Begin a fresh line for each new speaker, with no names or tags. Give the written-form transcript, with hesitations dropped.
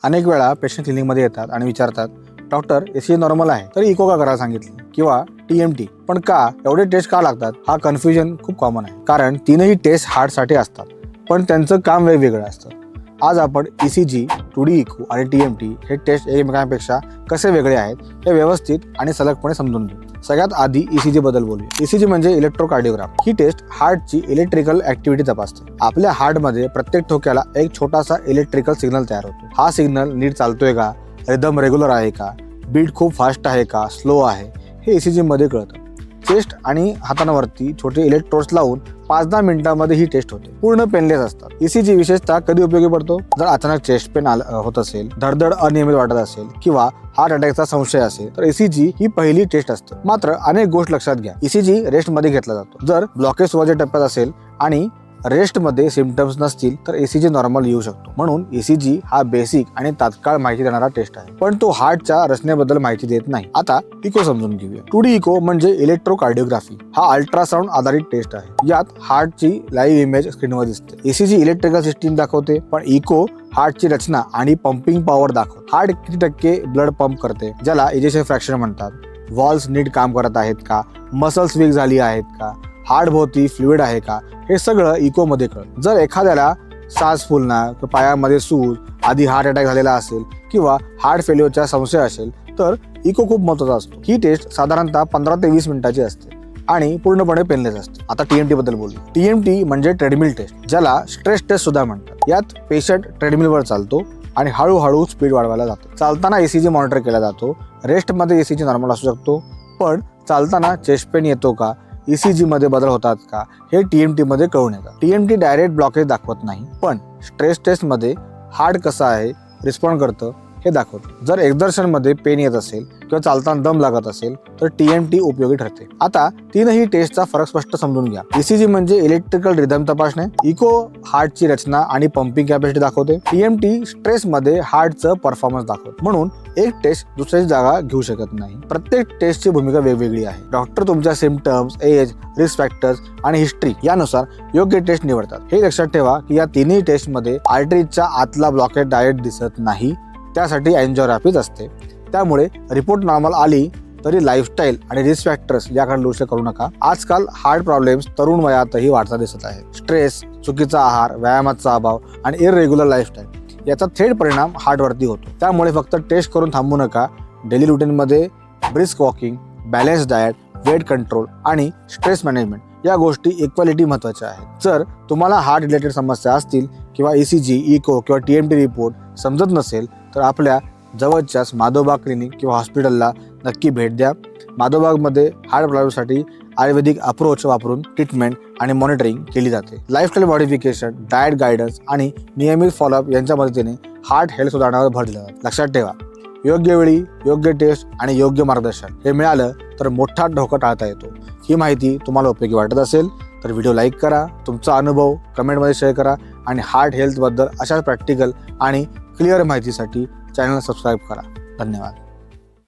अनेक वेळा पेशंट क्लिनिकमध्ये येतात आणि विचारतात, डॉक्टर ECG नॉर्मल आहे तर इको का करायला सांगितलं किंवा TMT पण का, एवढे टेस्ट का लागतात? हा कन्फ्युजन खूप कॉमन आहे, कारण तीनही टेस्ट हार्टसाठी असतात पण त्यांचं काम वेगवेगळं असतं. आज आपण ECG, 2D इको आणि TMT हे टेस्ट एकमेकांपेक्षा कसे वेगळे आहेत हे व्यवस्थित आणि सलगपणे समजून घेऊ. सगळ्यात आधी ECG बद्दल बोलूया. ECG म्हणजे इलेक्ट्रोकार्डिओग्राम. ही टेस्ट हार्टची इलेक्ट्रिकल ऍक्टिव्हिटी तपासते. आपल्या हार्टमध्ये प्रत्येक ठोक्याला एक छोटासा इलेक्ट्रिकल सिग्नल तयार होतो. हा सिग्नल नीट चालतोय का, रिदम रेग्युलर आहे का, बीट खूप फास्ट आहे का, स्लो आहे, हे ECG मध्ये कळतं. चेस्ट आणि हातांवरती छोटे इलेक्ट्रोड्स लावून 5-10 मिनिटांमध्ये ही टेस्ट होते. पूर्ण पेनलेस असतात. ECG विशेषतः कधी उपयोगी पडतो? जर अचानक चेस्ट पेन होत असेल, धडधड अनियमित वाटत असेल किंवा हार्ट अटॅकचा संशय असेल तर ECG ही पहिली टेस्ट असते. मात्र अनेक गोष्टी लक्षात घ्या. ECG रेस्ट मध्ये घेतला जातो. जर ब्लॉकेज सुरुवातीच्या टप्प्यात असेल आणि रेस्ट मध्ये सिम्पटम्स नसतील तर ECG नॉर्मल येऊ शकतो. म्हणून ECG हा बेसिक आणि तात्काळ माहिती देणारा टेस्ट आहे, पण तो हार्टच्या रचनेबद्दल माहिती देत नाही. आता इको समजून घेऊया. 2D इको म्हणजे इलेक्ट्रोकार्डिओग्राफी. हा अल्ट्रासाउंड आधारित टेस्ट आहे. यात हार्टची लाईव्ह इमेज स्क्रीनवर दिसते. ECG इलेक्ट्रिकल सिस्टीम दाखवते, पण इको हार्टची रचना आणि पंपिंग पॉवर दाखवते. हार्ट किती टक्के ब्लड पंप करते, ज्याला इजेक्शन फ्रॅक्शन म्हणतात, वॉल्स नीट काम करत आहेत का, मसल्स वीक झाली आहेत का, हार्ट भोवती फ्लुइड आहे का, हे सगळं इको मध्ये कळतं. जर एखाद्याला सास फुलणं, पायामध्ये सूज, आधी हार्ट अटॅक झालेला असेल किंवा हार्ट फेल्युअरचा संशय असेल तर इको खूप महत्त्वाचा असतो. ही टेस्ट साधारणतः 15 ते 20 मिनिटाची असते आणि पूर्णपणे पेनलेस असते. आता TMT बद्दल बोलू. TMT म्हणजे ट्रेडमिल टेस्ट, ज्याला स्ट्रेस टेस्ट सुद्धा म्हणतात. यात पेशंट ट्रेडमिलवर चालतो आणि हळूहळू स्पीड वाढवायला जातो. चालताना ECG मॉनिटर केला जातो. रेस्टमध्ये ECG नॉर्मल असू शकतो, पण चालताना चेस्ट पेन येतो का, ECG मध्ये बदल होतात का, हे TMT मध्ये कळून येतात. TMT डायरेक्ट ब्लॉकेज दाखवत नाही, पण स्ट्रेस टेस्ट मध्ये हार्ट कसं आहे, रिस्पॉन्ड करतं हे दाखवतं. जर एक्झर्शन मध्ये पेन येत असेल किंवा चालताना दम लागत असेल तर TMT उपयोगी ठरते. आता तीनही टेस्टचा फरक स्पष्ट समजून घ्या. ECG म्हणजे इलेक्ट्रिकल रिदम तपासणे, इको हार्टची रचना आणि पंपिंग कॅपॅसिटी दाखवते, TMT स्ट्रेस मध्ये हार्टचं परफॉर्मन्स दाखवते. म्हणून एक टेस्ट दुसऱ्याची जागा घेऊ शकत नाही. प्रत्येक टेस्टची भूमिका वेगवेगळी आहे. डॉक्टर तुमच्या सिम्पटम्स, एज, रिस्क फॅक्टर्स आणि हिस्ट्री यानुसार योग्य टेस्ट निवडतात. हे लक्षात ठेवा की या तिन्ही टेस्टमध्ये आर्टरीजच्या आतला ब्लॉकेज डायरेक्ट दिसत नाही, त्यासाठी एन्जिओग्राफीच असते. त्यामुळे रिपोर्ट नॉर्मल आली तरी लाईफस्टाईल आणि रिस्क फॅक्टर्स याकडे दुर्लक्ष करू नका. आजकाल हार्ट प्रॉब्लेम्स तरुण वयातही वाढता दिसत आहे. स्ट्रेस, चुकीचा आहार, व्यायामाचा अभाव आणि इररेग्युलर लाईफस्टाईल याचा थेट परिणाम हार्टवरती होतो. त्यामुळे फक्त टेस्ट करून थांबू नका. डेली रुटीनमध्ये brisk walking, balance diet, weight control आणि स्ट्रेस मॅनेजमेंट या गोष्टी इक्वॅलिटी महत्त्वाच्या आहेत. जर तुम्हाला हार्ट रिलेटेड समस्या असतील किंवा ECG, इको किंवा TMT रिपोर्ट समजत नसेल तर आपल्या जवळच्याच माधवबाग क्लिनिक किंवा हॉस्पिटलला नक्की भेट द्या. माधवबागमध्ये हार्ट प्रॉब्लेमसाठी आयुर्वेदिक अप्रोच वापरून ट्रीटमेंट आणि मॉनिटरिंग केली जाते. लाईफस्टाईल मॉडिफिकेशन, डाएट गायडन्स आणि नियमित फॉलोअप यांच्या मदतीने हार्ट हेल्थ सुधारण्यावर भर दिला जातो. लक्षात ठेवा, योग्य वेळी योग्य टेस्ट आणि योग्य मार्गदर्शन हे मिळालं तर मोठा धोका टाळता येतो. ही माहिती तुम्हाला उपयोगी वाटत असेल तर व्हिडिओ लाईक करा, तुमचा अनुभव कमेंटमध्ये शेअर करा आणि हार्ट हेल्थबद्दल अशा प्रॅक्टिकल आणि क्लिअर माहितीसाठी चॅनल सबस्क्राईब करा. धन्यवाद.